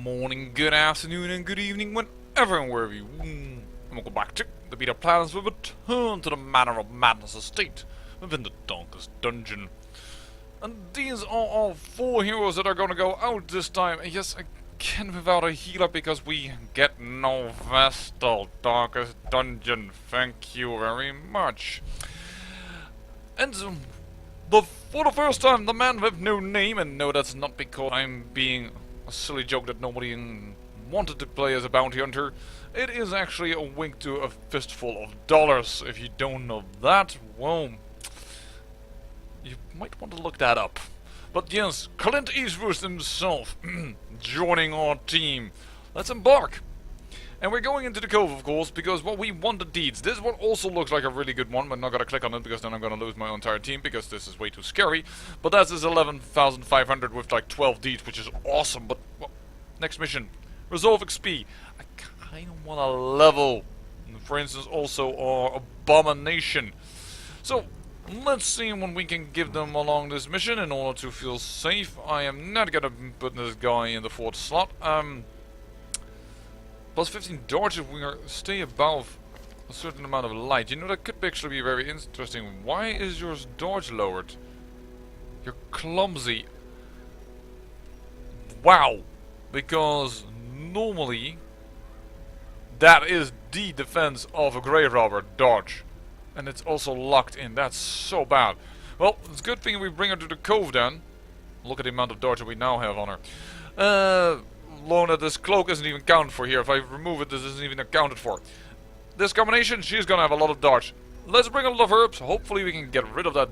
morning, good afternoon, and good evening, whenever and wherever you and welcome back to the Beta Plans. We return to the Manor of Madness estate within the Darkest Dungeon. And these are all 4 heroes that are gonna go out this time. And yes, again without a healer because we get no Vestal. Darkest Dungeon, thank you very much. And for the first time, the man with no name, and no, that's not because I'm being a silly joke that nobody wanted to play as a bounty hunter. It is actually a wink to a fistful of dollars. If you don't know that, well, you might want to look that up. But yes, Clint Eastwood himself joining our team. Let's embark. And we're going into the cove, of course, because well, we want the deeds. This one also looks like a really good one. I'm not gonna click on it because then I'm gonna lose my entire team because this is way too scary. But that's 11,500 with like 12 deeds, which is awesome. But well, next mission, resolve XP. I kind of want to level, for instance, also our abomination. So let's see what we can give them along this mission in order to feel safe. I am not gonna put this guy in the 4th slot. Plus 15 dodge if we stay above a certain amount of light. You know, that could actually be very interesting. Why is yours dodge lowered? You're clumsy. Wow. Because normally that is the defense of a grave robber, dodge. And it's also locked in. That's so bad. Well, it's a good thing we bring her to the cove then. Look at the amount of dodge that we now have on her. Lona, this cloak isn't even counted for here. If I remove it, this isn't even accounted for. This combination, she's gonna have a lot of dodge. Let's bring a lot of herbs. Hopefully we can get rid of that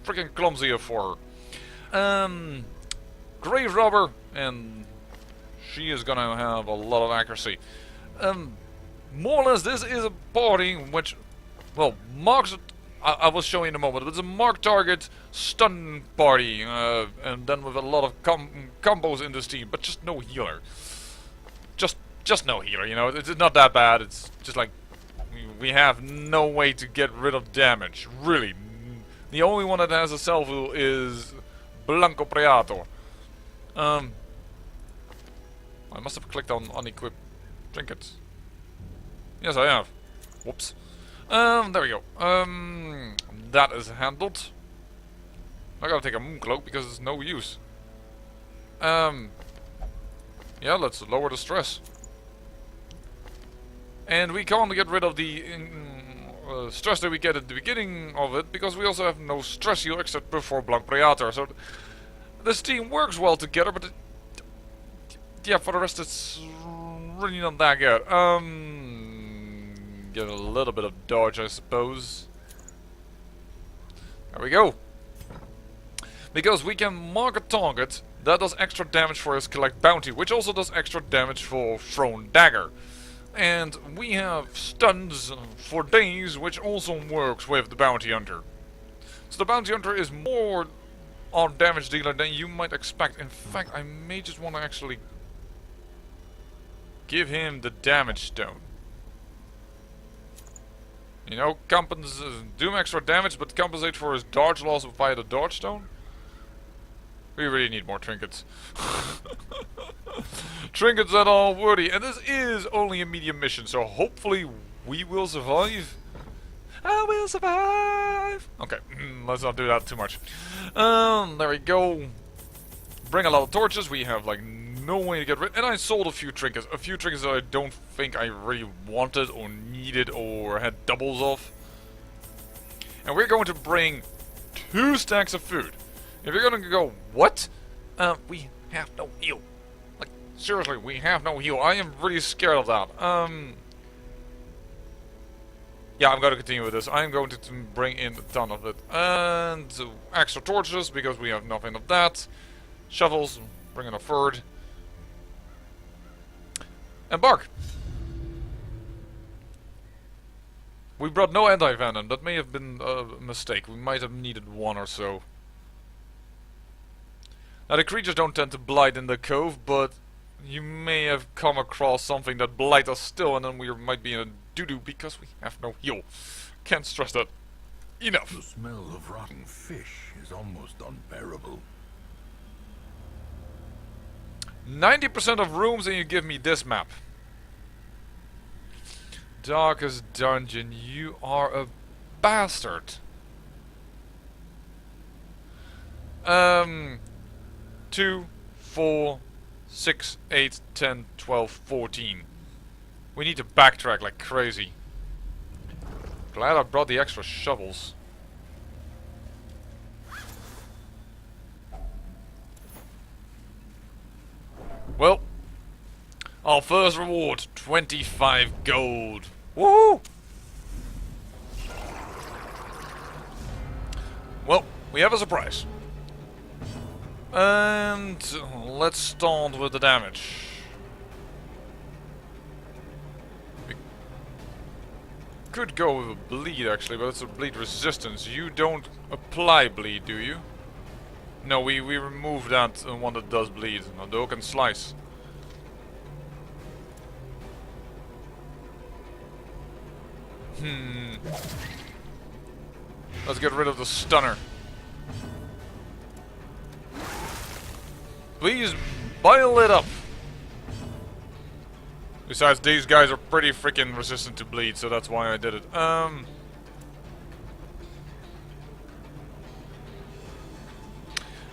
freaking clumsy for her. Grave robber, and she is gonna have a lot of accuracy. More or less, this is a party which, well, marks. I will show you in a moment. It's a marked target stun party, and then with a lot of combos in this team, but just no healer. Just no healer. You know, it's not that bad. It's just like we have no way to get rid of damage. Really, the only one that has a salvo is Blanco Preator. I must have clicked on unequip trinkets. Yes, I have. Whoops. There we go. That is handled. I gotta take a moon cloak because it's no use. Yeah, let's lower the stress. And we can't get rid of the stress that we get at the beginning of it because we also have no stress heal except before Blanc Preator. So this team works well together, but yeah, for the rest it's really not that good. Get a little bit of dodge, I suppose. There we go. Because we can mark a target that does extra damage for his collect bounty, which also does extra damage for thrown dagger. And we have stuns for days, which also works with the bounty hunter. So the bounty hunter is more our damage dealer than you might expect. In fact, I may just want to actually give him the damage stone. You know, do extra damage, but compensate for his dodge loss via the dodge stone. We really need more trinkets. Trinkets that are worthy, and this is only a medium mission, so hopefully we will survive. I will survive. Okay, let's not do that too much. There we go. Bring a lot of torches. We have like no way to get rid. And I sold a few trinkets that I don't think I really wanted or needed or had doubles of. And we're going to bring 2 stacks of food. If you're gonna go, what? We have no heal. Like, seriously, we have no heal. I am really scared of that. Yeah, I'm gonna continue with this. I'm going to bring in a ton of it. And extra torches, because we have nothing of that. Shovels, bring in a 3rd. Embark! We brought no anti-venom. That may have been a mistake. We might have needed 1 or so. Now the creatures don't tend to blight in the cove, but you may have come across something that blight us still, and then we might be in a doo-doo because we have no heal. Can't stress that enough. The smell of rotting fish is almost unbearable. 90% of rooms and you give me this map. Darkest dungeon, you are a bastard. 2, 4, 6, 8, 10, 12, 14. We need to backtrack like crazy. Glad I brought the extra shovels. Well, our first reward, 25 gold. Woo! Well, we have a surprise. And let's start with the damage. We could go with a bleed actually, but it's a bleed resistance. You don't apply bleed, do you? No, we remove that one that does bleed. No, the hook and slice. Let's get rid of the stunner. Please boil it up. Besides, these guys are pretty freaking resistant to bleed, so that's why I did it.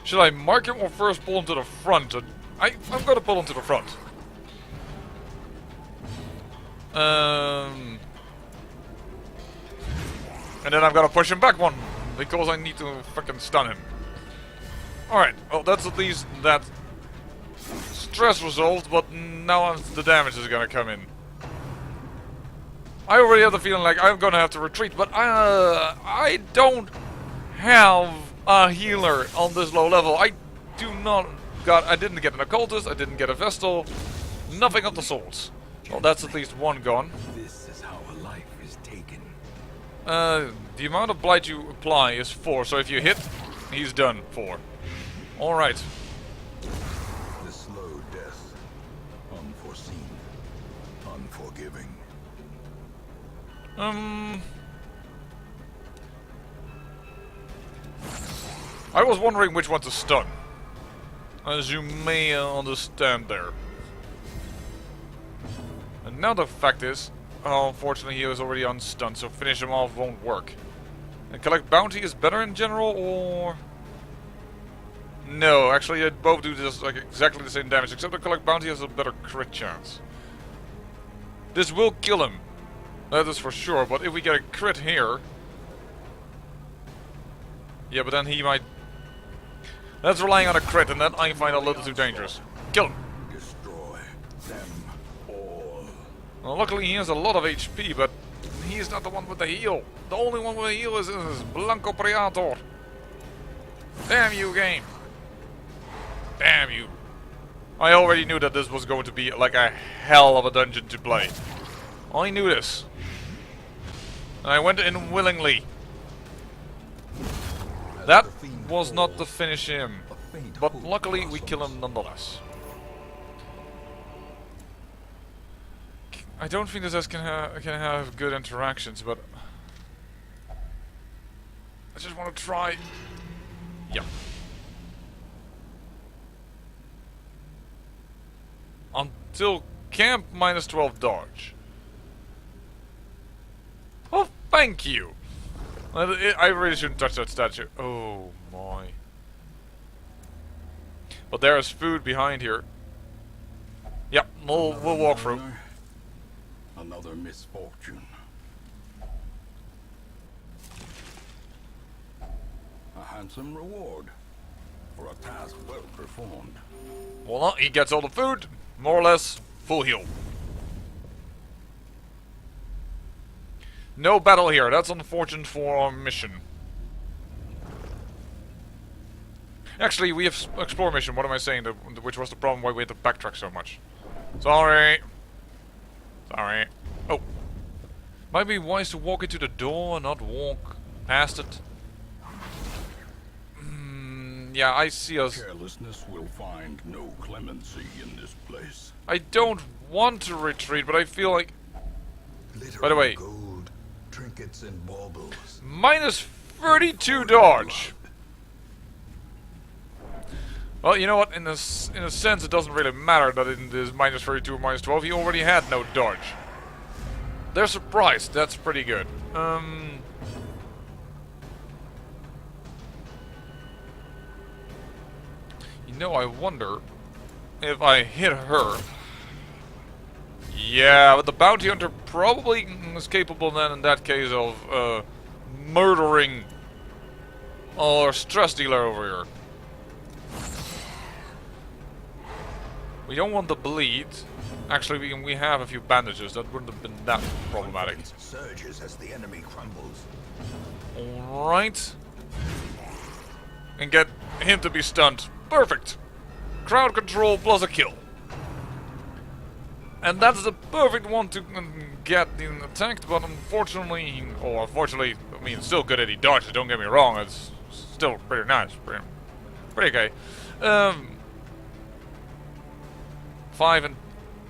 Should I mark him or first pull him to the front? I'm gonna pull him to the front. And then I'm gonna push him back one, because I need to freaking stun him. Alright, well that's at least that stress resolved, but now the damage is gonna come in. I already have the feeling like I'm gonna have to retreat, but I don't have a healer on this low level. I didn't get an occultist, I didn't get a vestal, nothing of the sorts. Well, that's at least one gone. This is how a life is taken. The amount of blight you apply is 4, so if you hit, he's done. 4. Alright. The slow death. Unforeseen. Unforgiving. I was wondering which one to stun. As you may understand there. And now the fact is, unfortunately he was already unstunned, so finish him off won't work. And collect bounty is better in general, or... No, actually they both do this like exactly the same damage, except the collect bounty has a better crit chance. This will kill him. That is for sure, but if we get a crit here... Yeah, but then he might... That's relying on a crit, and that I find a little too dangerous. Kill him! Destroy them all. Well, luckily he has a lot of HP, but he's not the one with the heal. The only one with the heal is Blanco Priator. Damn you, game! Damn you! I already knew that this was going to be like a hell of a dungeon to play. I knew this. And I went in willingly. That was not to finish him, but luckily we kill him nonetheless. I don't think this can have good interactions, but I just want to try. Yeah. Until camp minus 12 dodge. Oh, thank you. I really shouldn't touch that statue. Oh my. But there is food behind here. Yep, we'll walk through. Another misfortune. A handsome reward for a task well performed. Well, no, he gets all the food, more or less full heal. No battle here. That's unfortunate for our mission. Actually, we have explore mission. What am I saying? Which was the problem why we had to backtrack so much. Sorry. Sorry. Oh. Might be wise to walk into the door and not walk past it. Yeah, I see us. Carelessness will find no clemency in this place. I don't want to retreat, but I feel like... By the way... Gold, trinkets and baubles. Minus 32 dodge. Well, you know what? In a sense, it doesn't really matter that in this minus 32 or minus 12, he already had no dodge. They're surprised. That's pretty good. You know, I wonder if I hit her. Yeah, but the bounty hunter probably is capable then, in that case, of murdering our stress dealer over here. We don't want the bleed. Actually, we have a few bandages. That wouldn't have been that problematic. Surges as the enemy crumbles. Alright. And get him to be stunned. Perfect. Crowd control plus a kill. And that's the perfect one to get attacked, but unfortunately, or unfortunately, I mean, it's still good that he dodged, don't get me wrong, it's still pretty nice, pretty okay. 5 and,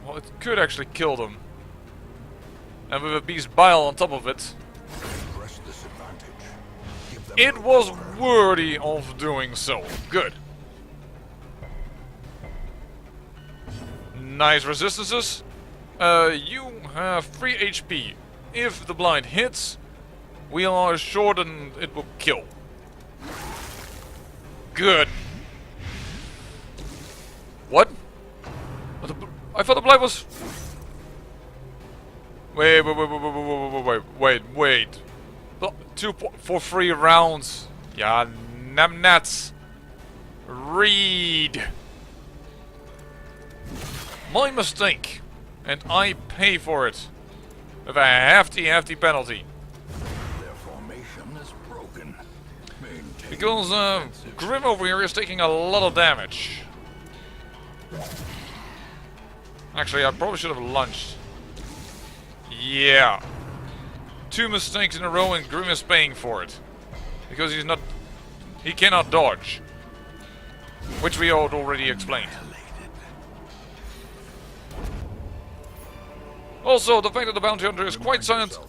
well, it could actually kill them. And with a beast bile on top of it, it was worthy of doing so. Good. Nice resistances. You have 3 HP. If the blind hits, we are assured that it will kill. Good. What? I thought the blind was... Wait. 2 for 3 rounds. Yeah, namnats. Read. My mistake, and I pay for it with a hefty penalty. Their formation is broken. Because Grim over here is taking a lot of damage. Actually, I probably should have lunched. Yeah. 2 mistakes in a row, and Grim is paying for it because he cannot dodge, which we had already explained. Also, the fact that the bounty hunter is quite silent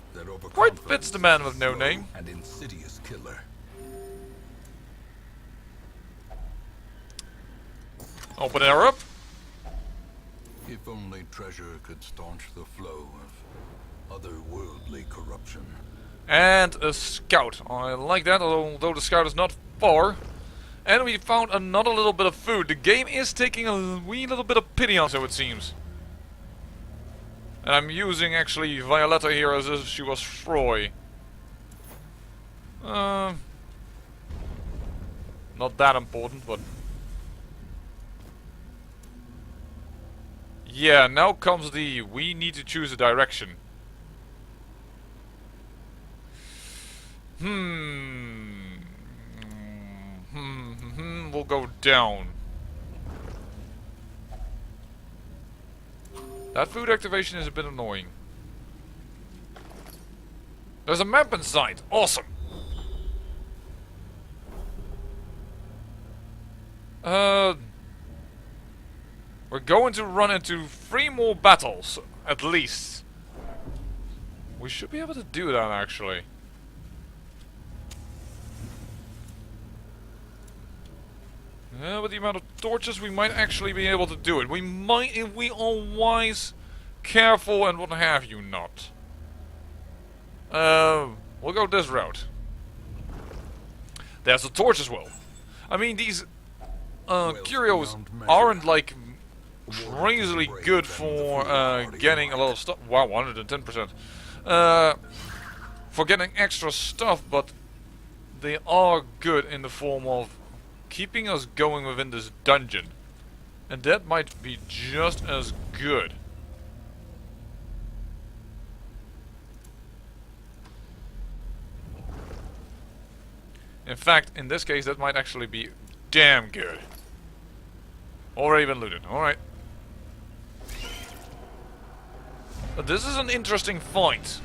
quite fits the man with no name. An insidious killer. Open her up. If only treasure could staunch the flow of otherworldly corruption. And a scout. I like that, although the scout is not far. And we found another little bit of food. The game is taking a wee little bit of pity on us, so it seems. And I'm using actually Violetta here as if she was Froy. Not that important, but... Yeah, now comes the we need to choose a direction. We'll go down. That food activation is a bit annoying. There's a map in sight. Awesome. We're going to run into 3 more battles, at least. We should be able to do that, actually. Yeah, with the amount of torches, we might actually be able to do it. We might, if we are wise, careful, and what have you not. We'll go this route. There's a torch as well. I mean, these curios aren't like crazily good for getting a lot of stuff. Wow, 110%. For getting extra stuff, but they are good in the form of keeping us going within this dungeon. And that might be just as good. In fact, in this case, that might actually be damn good. Already been looted. Alright. But this is an interesting fight.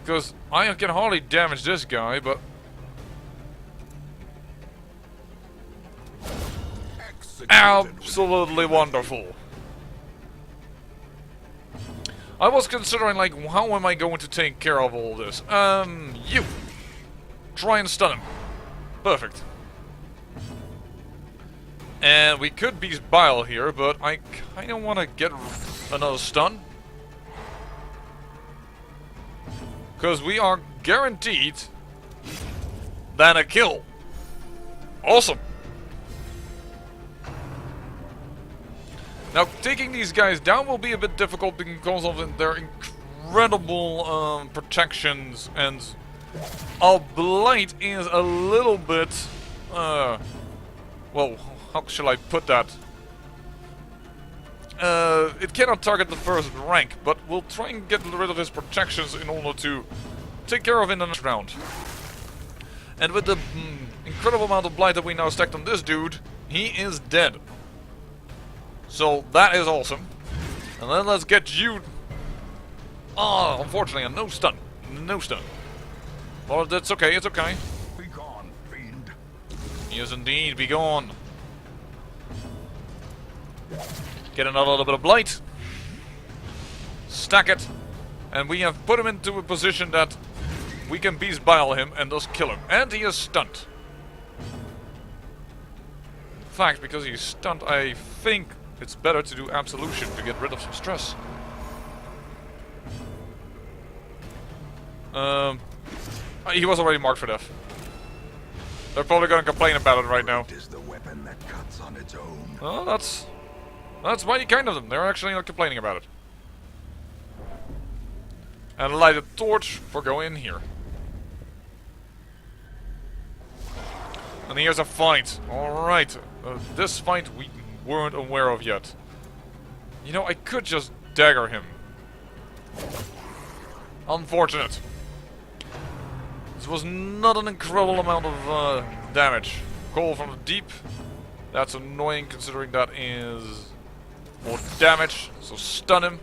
Because I can hardly damage this guy, but... Absolutely wonderful. I was considering, like, how am I going to take care of all this? You! try and stun him. Perfect. And we could beast Bile here, but I kind of want to get another stun. Because we are guaranteed then a kill. Awesome. Now, taking these guys down will be a bit difficult because of their incredible protections, and our blight is a little bit... well, how shall I put that? It cannot target the first rank, but we'll try and get rid of his protections in order to take care of him in the next round. And with the incredible amount of blight that we now stacked on this dude, he is dead. So that is awesome. And then let's get you... Oh, unfortunately, a no stun. No stun. Well, that's okay, it's okay. Be gone, fiend. Yes, indeed, be gone. Get another little bit of blight. Stack it. And we have put him into a position that we can beast bile him and thus kill him. And he is stunned. In fact, because he's stunned, I think it's better to do absolution to get rid of some stress. He was already marked for death. They're probably gonna complain about it right now. It is the weapon that cuts on its own. Oh, that's mighty kind of them. They're actually not complaining about it. And light a torch for going in here. And here's a fight. Alright. This fight we weren't aware of yet. You know, I could just dagger him. Unfortunate. This was not an incredible amount of damage. Call from the deep. That's annoying considering that is more damage. So stun him.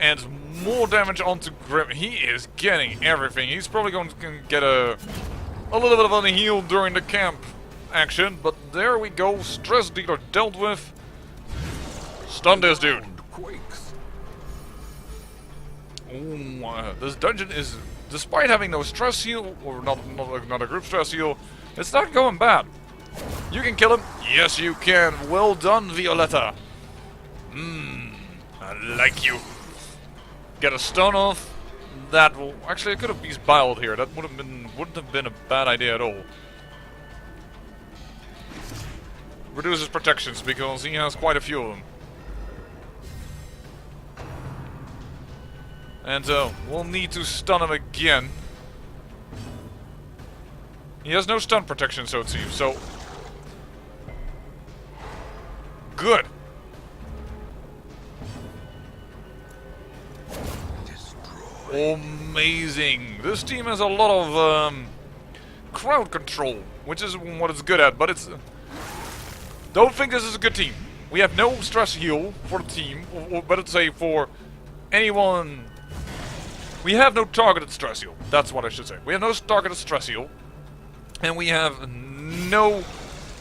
And more damage onto Grim. He is getting everything. He's probably going to get a little bit of a heal during the camp action. But there we go. Stress dealer dealt with. Stun this dude. Quakes. Ooh, this dungeon is, despite having no stress heal, or not a group stress heal, it's not going bad. You can kill him. Yes, you can. Well done, Violetta. I like you. Get a stun off. That will actually, I could have beast biled here. That wouldn't have been a bad idea at all. Reduces protections because he has quite a few of them. And we'll need to stun him again. He has no stun protection, so it seems. So good. Amazing. This team has a lot of crowd control, which is what it's good at, but it's... Don't think this is a good team. We have no stress heal for the team, or better to say for anyone... We have no targeted stress heal. That's what I should say. We have no targeted stress heal. And we have no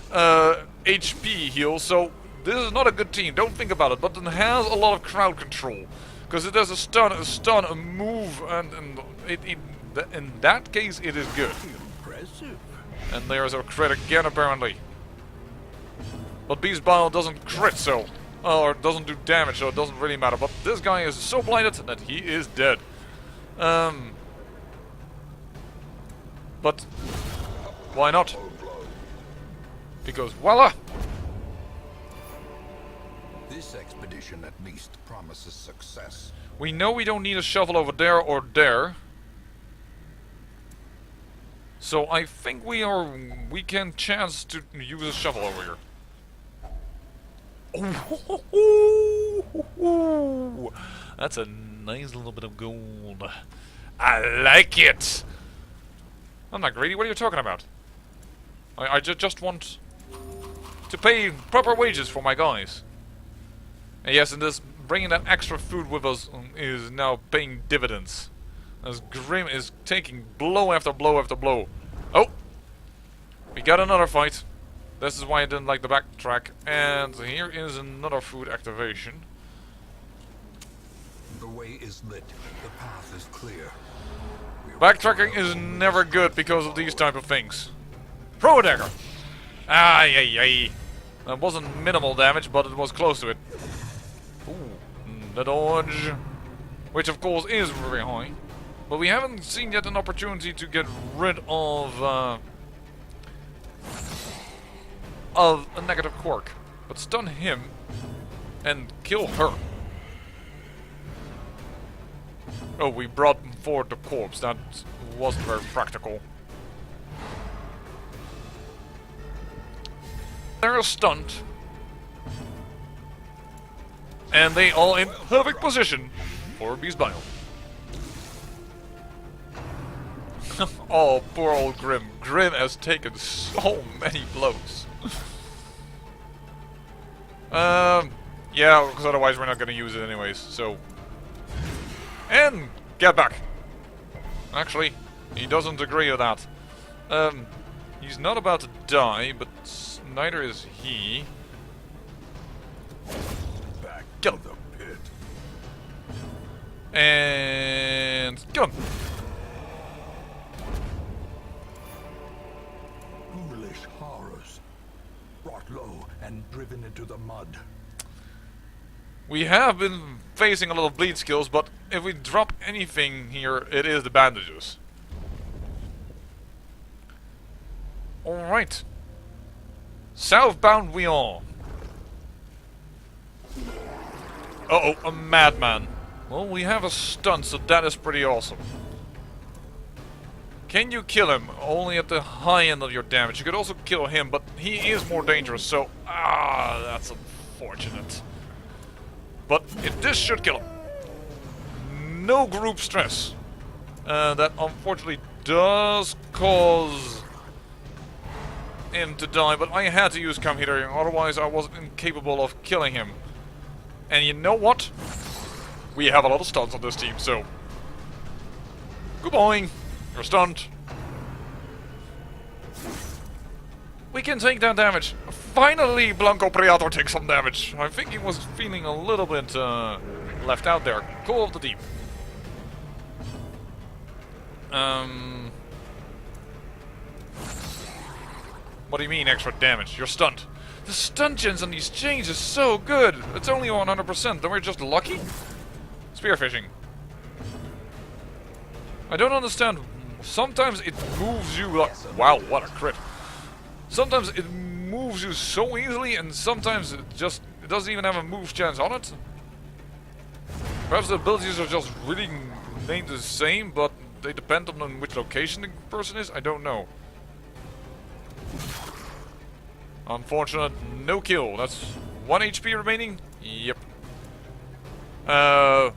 HP heal, so this is not a good team. Don't think about it, but it has a lot of crowd control. Because it does a stun, a move, and in that case, it is good. Impressive. And there's a crit again, apparently. But Beast Bile doesn't crit, so... Or doesn't do damage, so it doesn't really matter. But this guy is so blinded that he is dead. But... Why not? Because, voila! This expedition at least promises success. We know we don't need a shovel over there or there. So I think we can chance to use a shovel over here. Oh, that's a nice little bit of gold. I like it. I'm not greedy. What are you talking about? I just want to pay proper wages for my guys. And yes, and this bringing that extra food with us is now paying dividends. As Grim is taking blow after blow after blow. Oh! We got another fight. This is why I didn't like the backtrack. And here is another food activation. The the way is lit. The path is clear. Backtracking is never good because of these type of things. Throw a dagger! Ay, ay, ay. That wasn't minimal damage, but it was close to it. Ooh, the dodge. Which of course is very high. But we haven't seen yet an opportunity to get rid of a negative quirk. But stun him and kill her. Oh, we brought forward the corpse. That wasn't very practical. They're stunned. And they are in perfect position for Beast Biome. Oh, poor old Grim. Grim has taken so many blows. Yeah, because otherwise we're not gonna use it anyways, so... And get back! Actually, he doesn't agree with that. He's not about to die, but neither is he. Back Kill to him. the pit. And... kill him! Ghoulish horrors. Brought low and driven into the mud. We have been facing a lot of bleed skills, but if we drop anything here, it is the bandages. Alright. Southbound we are. Uh-oh, a madman. Well, we have a stun, so that is pretty awesome. Can you kill him? Only at the high end of your damage. You could also kill him, but he is more dangerous, so... ah, that's unfortunate. But this should kill him. No group stress. That unfortunately does cause him to die, but I had to use Come Hither, otherwise I was incapable of killing him. And you know what? We have a lot of stuns on this team, so... goodbye. You're stunned. We can take that damage. Finally, Blanco Preator takes some damage. I think he was feeling a little bit left out there. Call of the Deep. What do you mean extra damage? You're stunned. The stun gens on these chains is so good. It's only 100%. Then we're just lucky. Spearfishing. I don't understand. Sometimes it moves you like... wow, what a crit. Sometimes it moves you so easily, and sometimes it doesn't even have a move chance on it. Perhaps the abilities are just really named the same, but they depend on which location the person is. I don't know. Unfortunate, no kill. That's 1 HP remaining. Yep. Oh,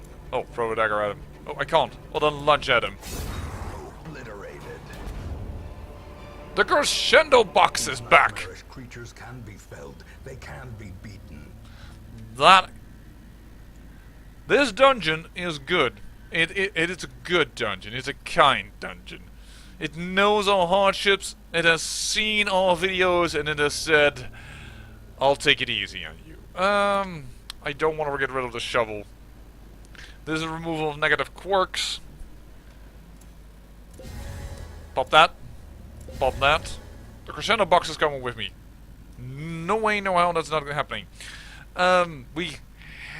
throw a dagger at him. Oh, I can't. Well, then lunge at him. Obliterated. The crescendo box is back. Nightmarish creatures can be felled. They can be beaten. This dungeon is good. It is a good dungeon. It's a kind dungeon. It knows our hardships. It has seen our videos, and it has said, "I'll take it easy on you." I don't want to get rid of the shovel. This is a removal of negative quirks. Pop that. Pop that. The crescendo box is coming with me. No way, no how that's not happening. We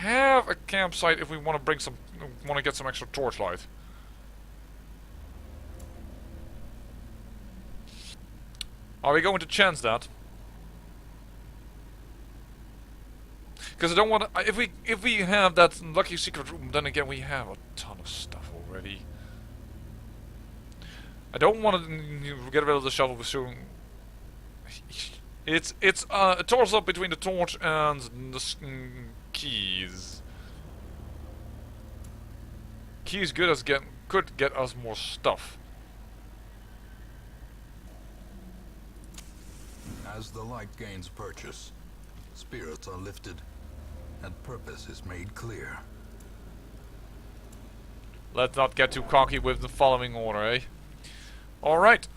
have a campsite if we want to get some extra torchlight. Are we going to chance that? Because I don't want to. If we have that lucky secret room, then again we have a ton of stuff already. I don't want to get rid of the shovel soon. It's a toss up between the torch and the keys. Keys could get us more stuff. As the light gains purchase, spirits are lifted, and purpose is made clear. Let's not get too cocky with the following order, eh? Alright.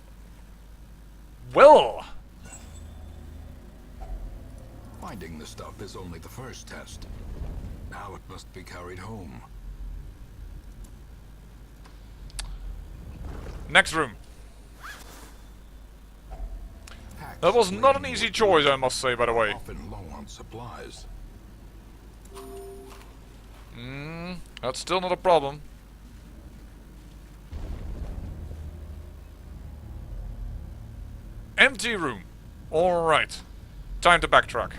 Well! Finding the stuff is only the first test. Now it must be carried home. Next room. That was not an easy choice, I must say, by the way. Often low on supplies. That's still not a problem. Empty room. Alright. Time to backtrack.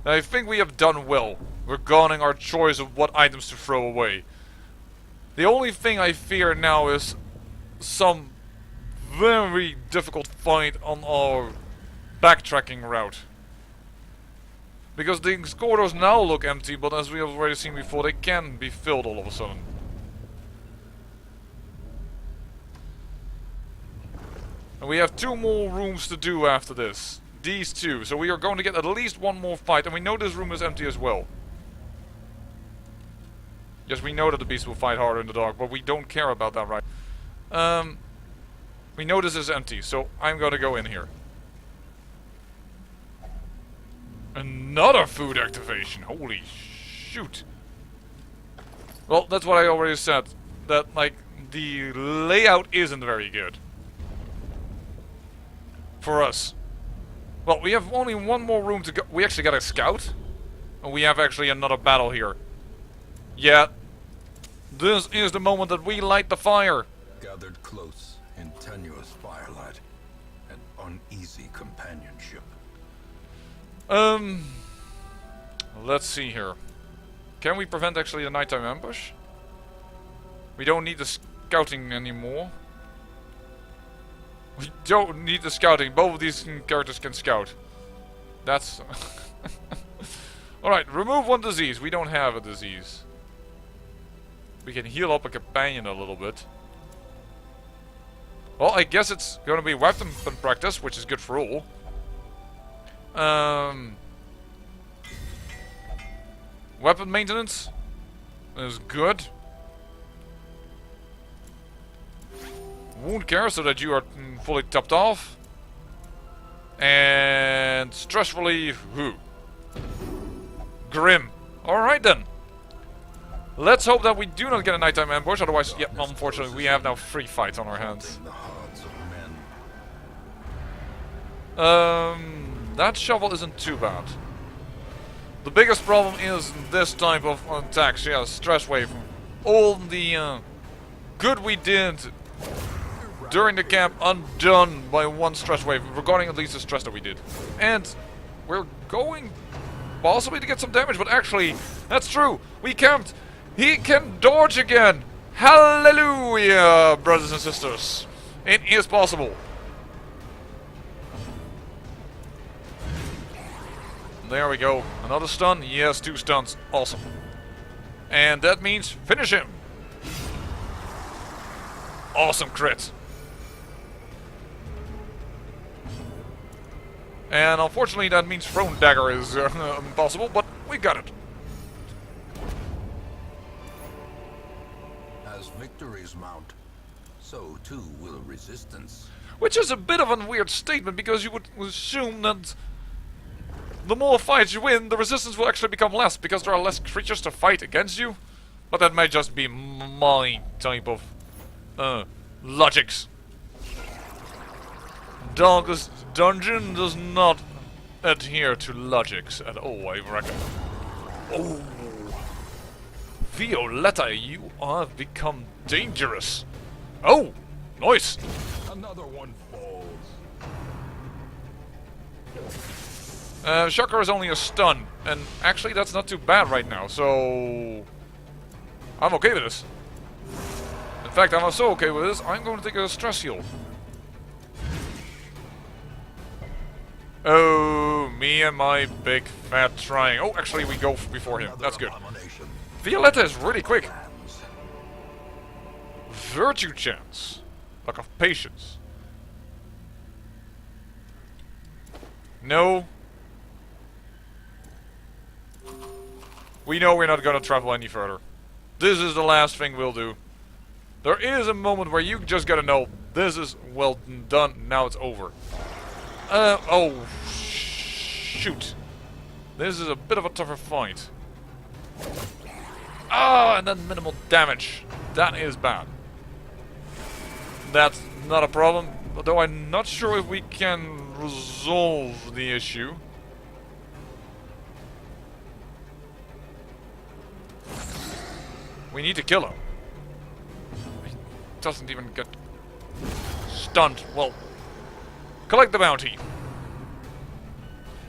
I think we have done well regarding our choice of what items to throw away. The only thing I fear now is some very difficult fight on our backtracking route. Because the corridors now look empty, but as we have already seen before, they can be filled all of a sudden. And we have 2 more rooms to do after this. These 2. So we are going to get at least 1 more fight, and we know this room is empty as well. Yes, we know that the beast will fight harder in the dark, but we don't care about that, right? We know this is empty, so I'm gonna go in here. Another food activation. Holy shoot. Well, that's what I already said. That, like, the layout isn't very good. For us. Well, we have only 1 more room to go. We actually got a scout. And we have actually another battle here. Yeah. This is the moment that we light the fire. Gathered close in tenuous firelight and uneasy companionship. Let's see here. Can we prevent actually a nighttime ambush? We don't need the scouting anymore. We don't need the scouting. Both of these characters can scout. That's... Alright, remove 1 disease. We don't have a disease. We can heal up a companion a little bit. Well, I guess it's going to be weapon practice, which is good for all. Weapon maintenance is good. Wound care so that you are fully topped off. And stress relief. Grim. Alright then. Let's hope that we do not get a nighttime ambush, otherwise, yeah, unfortunately, we have now 3 fights on our hands. That shovel isn't too bad. The biggest problem is this type of attacks, yeah, stress wave. All the good we did during the camp undone by 1 stress wave, regarding at least the stress that we did. And we're going possibly to get some damage, but actually, that's true. We camped. He can dodge again. Hallelujah, brothers and sisters. It is possible. There we go. Another stun. Yes, 2 stuns. Awesome. And that means finish him. Awesome crit. And unfortunately that means thrown dagger is impossible, but we got it. As victories mount, so too will resistance. Which is a bit of a weird statement, because you would assume that the more fights you win, the resistance will actually become less, because there are less creatures to fight against you. But that may just be my type of logics. Darkest Dungeon does not adhere to logics at all, I reckon. Oh, Violetta, you have become dangerous. Oh, nice. Another one falls. Shocker is only a stun, and actually that's not too bad right now, so I'm okay with this. In fact, I'm so okay with this, I'm going to take a stress heal. Oh, me and my big fat trying. Oh, actually we go before him. That's good. Violetta is really quick. Virtue chance. Lack of patience. No. We know we're not going to travel any further. This is the last thing we'll do. There is a moment where you just gotta know, this is well done, now it's over. Oh, shoot. This is a bit of a tougher fight. Ah, and then minimal damage. That is bad. That's not a problem, although I'm not sure if we can resolve the issue. We need to kill him. He doesn't even get stunned. Well, collect the bounty.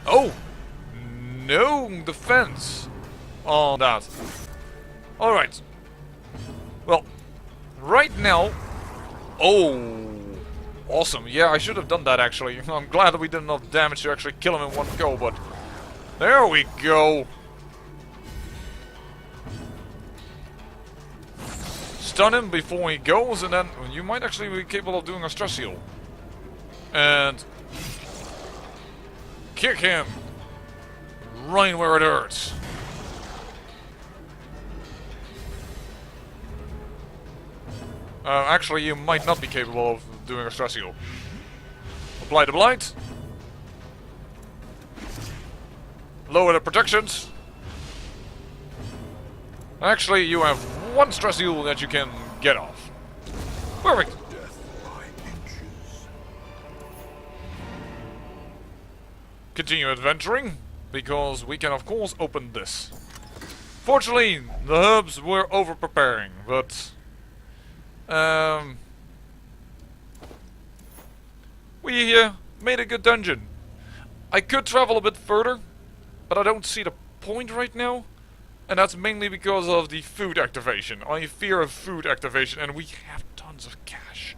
Oh! No defense on that. Alright. Well, right now... Oh! Awesome. Yeah, I should have done that actually. I'm glad that we did enough damage to actually kill him in one go, but... There we go! Stun him before he goes, and then you might actually be capable of doing a stress heal. And... kick him! Right where it hurts. Actually, you might not be capable of doing a stress heal. Apply the blight. Lower the protections. Actually, you have one stress heal that you can get off. Perfect. Death by inches. Continue adventuring, because we can of course open this. Fortunately, the hubs were over-preparing, but... we made a good dungeon. I could travel a bit further, but I don't see the point right now. And that's mainly because of the food activation. I fear of food activation, and we have tons of cash.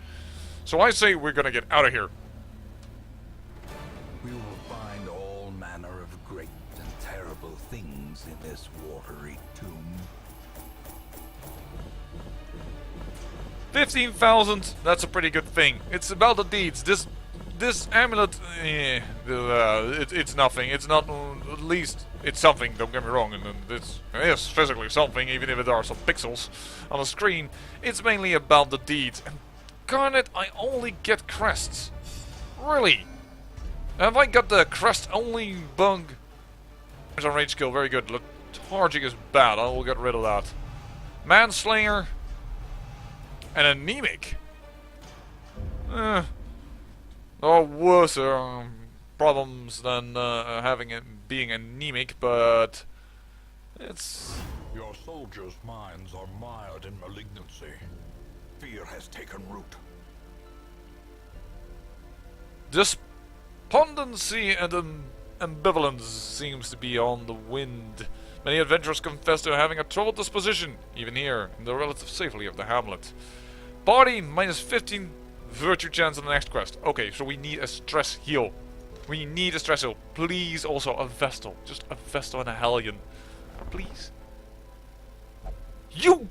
So I say we're gonna get out of here. We will find all manner of great and terrible things in this watery tomb. 15,000, that's a pretty good thing. It's about the deeds. This amulet, it's nothing. It's not, at least, it's something, don't get me wrong. And it is physically something, even if there are some pixels on the screen. It's mainly about the deeds. And darn it, I only get crests. Really? Have I got the crest only bug? There's a rage skill, very good. Lethargic is bad, I will get rid of that. Manslayer. And anemic. Or worse problems than being anemic, but it's... Your soldiers' minds are mired in malignancy. Fear has taken root. Despondency and ambivalence seems to be on the wind. Many adventurers confess to having a troubled disposition, even here, in the relative safety of the hamlet. Body, minus 15 virtue chance on the next quest. Okay, so we need a stress heal. We need a stress heal. Please, also a Vestal. Just a Vestal and a Hellion. Please. You...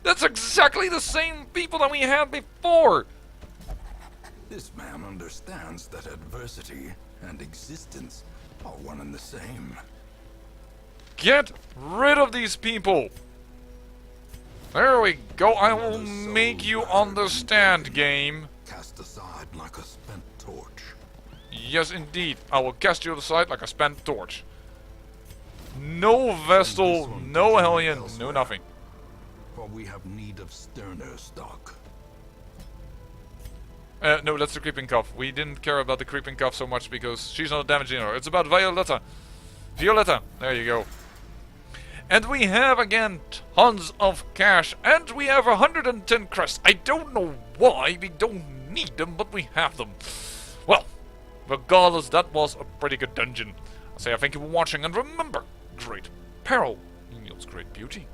That's exactly the same people that we had before! This man understands that adversity and existence are one and the same. Get rid of these people! There we go, I will make you understand, game. Cast aside like a spent torch. Yes, indeed. I will cast you aside like a spent torch. No Vestal, no Hellion, no nothing. For we have need of sterner stock. No, that's the Creeping Cuff. We didn't care about the Creeping Cuff so much because she's not a damage dealer. It's about Violetta. Violetta, there you go. And we have, again, tons of cash. And we have 110 crests. I don't know why we don't need them, but we have them. Well, regardless, that was a pretty good dungeon. I say I thank you for watching, and remember, great peril yields great beauty.